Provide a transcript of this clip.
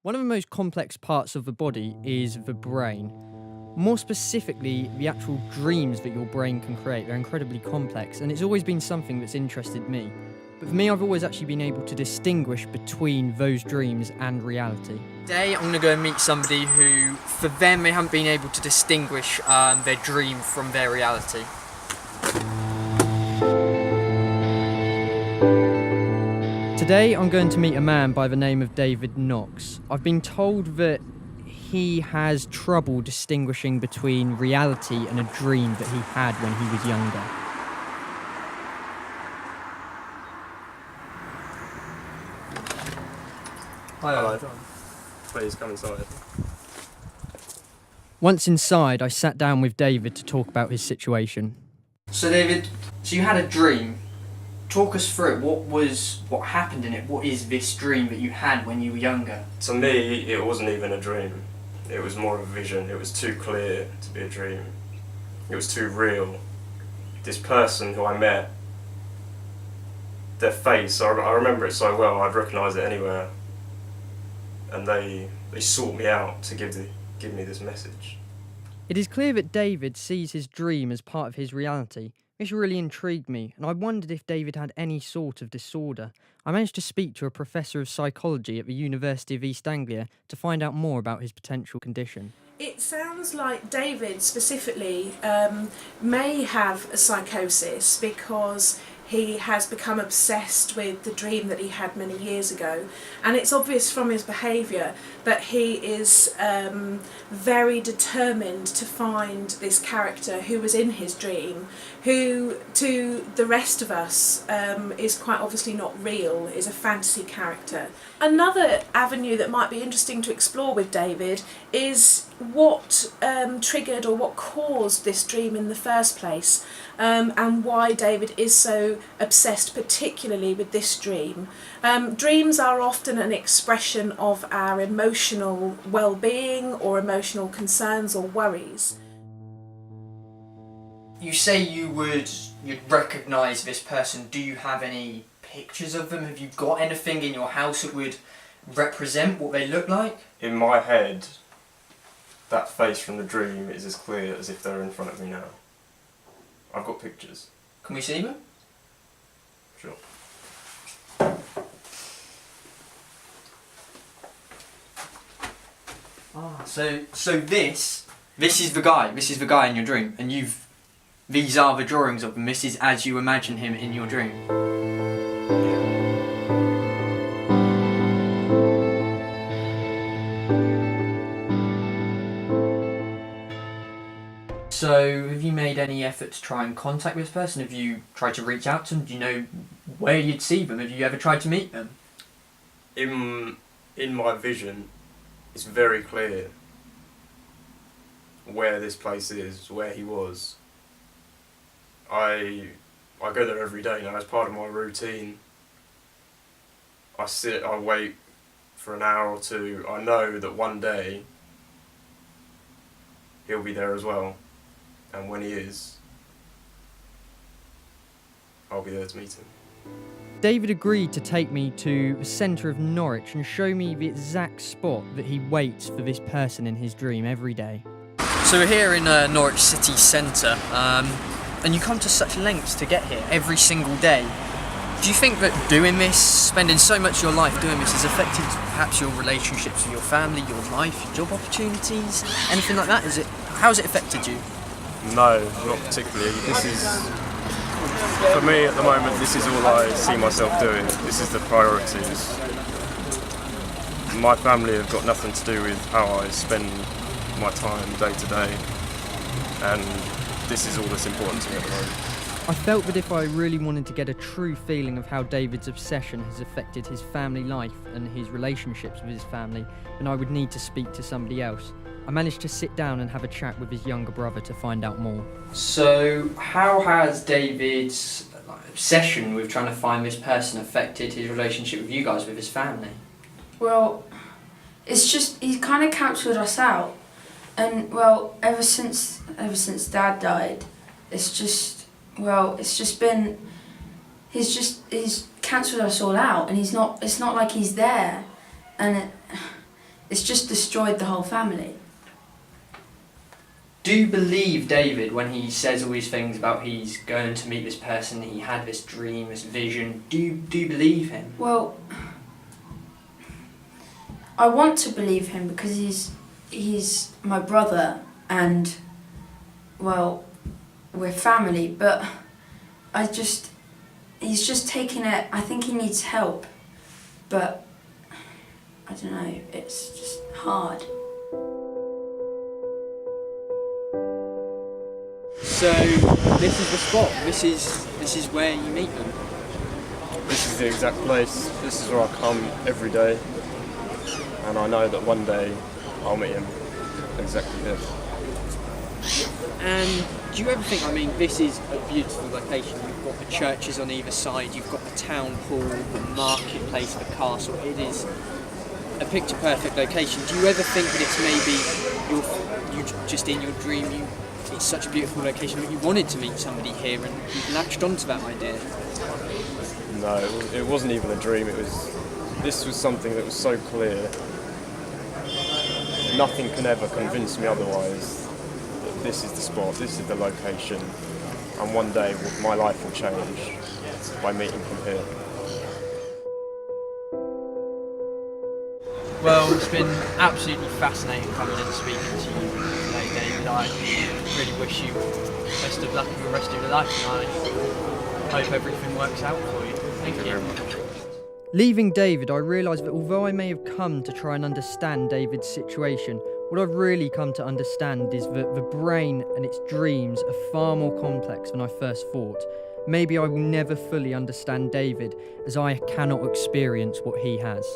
One of the most complex parts of the body is the brain. More specifically, the actual dreams that your brain can create. They're incredibly complex, and it's always been something that's interested me. But for me, I've always actually been able to distinguish between those dreams and reality. Today, I'm going to go and meet somebody who, for them, they haven't been able to distinguish their dream from their reality. Today I'm going to meet a man by the name of David Knox. I've been told that he has trouble distinguishing between reality and a dream that he had when he was younger. Hello. Please come inside. Once inside, I sat down with David to talk about his situation. So David, you had a dream. Talk us through it. What happened in it? What is this dream that you had when you were younger? To me, it wasn't even a dream. It was more of a vision. It was too clear to be a dream. It was too real. This person who I met, their face, I remember it so well, I'd recognise it anywhere. And they sought me out to give me this message. It is clear that David sees his dream as part of his reality. This really intrigued me, and I wondered if David had any sort of disorder. I managed to speak to a professor of psychology at the University of East Anglia to find out more about his potential condition. It sounds like David specifically may have a psychosis because he has become obsessed with the dream that he had many years ago, and it's obvious from his behaviour that he is very determined to find this character who was in his dream, who to the rest of us is quite obviously not real, is a fantasy character. Another avenue that might be interesting to explore with David is what triggered or what caused this dream in the first place, and why David is so obsessed particularly with this dream. Dreams are often an expression of our emotional well-being or emotional concerns or worries. You say you'd recognise this person. Do you have any pictures of them? Have you got anything in your house that would represent what they look like? In my head, that face from the dream is as clear as if they're in front of me now. I've got pictures. Can we see them? Sure. So this is the guy. This is the guy in your dream, and these are the drawings of him. This is as you imagine him in your dream. So, have you made any effort to try and contact this person? Have you tried to reach out to them? Do you know where you'd see them? Have you ever tried to meet them? In my vision, it's very clear where this place is, where he was. I go there every day now as part of my routine. I wait for an hour or two. I know that one day he'll be there as well. And when he is, I'll be there to meet him. David agreed to take me to the centre of Norwich and show me the exact spot that he waits for this person in his dream every day. So we're here in Norwich city centre, and you come to such lengths to get here every single day. Do you think that doing this, spending so much of your life doing this, has affected perhaps your relationships with your family, your life, your job opportunities, anything like that? How has it affected you? No, not particularly. This is, for me at the moment, this is all I see myself doing. This is the priorities. My family have got nothing to do with how I spend my time day to day, and this is all that's important to me at the moment. I felt that if I really wanted to get a true feeling of how David's obsession has affected his family life and his relationships with his family, then I would need to speak to somebody else. I managed to sit down and have a chat with his younger brother to find out more. So, how has David's obsession with trying to find this person affected his relationship with you guys, with his family? Well, it's just, he's kind of cancelled us out. And, well, ever since Dad died, he's cancelled us all out, and it's not like he's there. And it's just destroyed the whole family. Do you believe David when he says all these things about he's going to meet this person, he had this dream, this vision? Do you believe him? Well, I want to believe him because he's my brother and, well, we're family, but he's just taking it, I think he needs help, but I don't know, it's just hard. So this is the spot. This is where you meet them. This is the exact place. This is where I come every day, and I know that one day I'll meet him exactly here. And do you ever think, I mean, this is a beautiful location. You've got the churches on either side. You've got the town hall, the marketplace, the castle. It is a picture-perfect location. Do you ever think that it's maybe you just in your dream, it's such a beautiful location that you wanted to meet somebody here and you've latched onto that idea? No, it wasn't even a dream. This was something that was so clear. Nothing can ever convince me otherwise that this is the spot, this is the location, and one day my life will change by meeting him here. Well, it's been absolutely fascinating coming and speaking to you today, David. I really wish you best of luck in the rest of your life, and I hope everything works out for you. Thank you very much. Leaving David, I realised that although I may have come to try and understand David's situation, what I've really come to understand is that the brain and its dreams are far more complex than I first thought. Maybe I will never fully understand David, as I cannot experience what he has.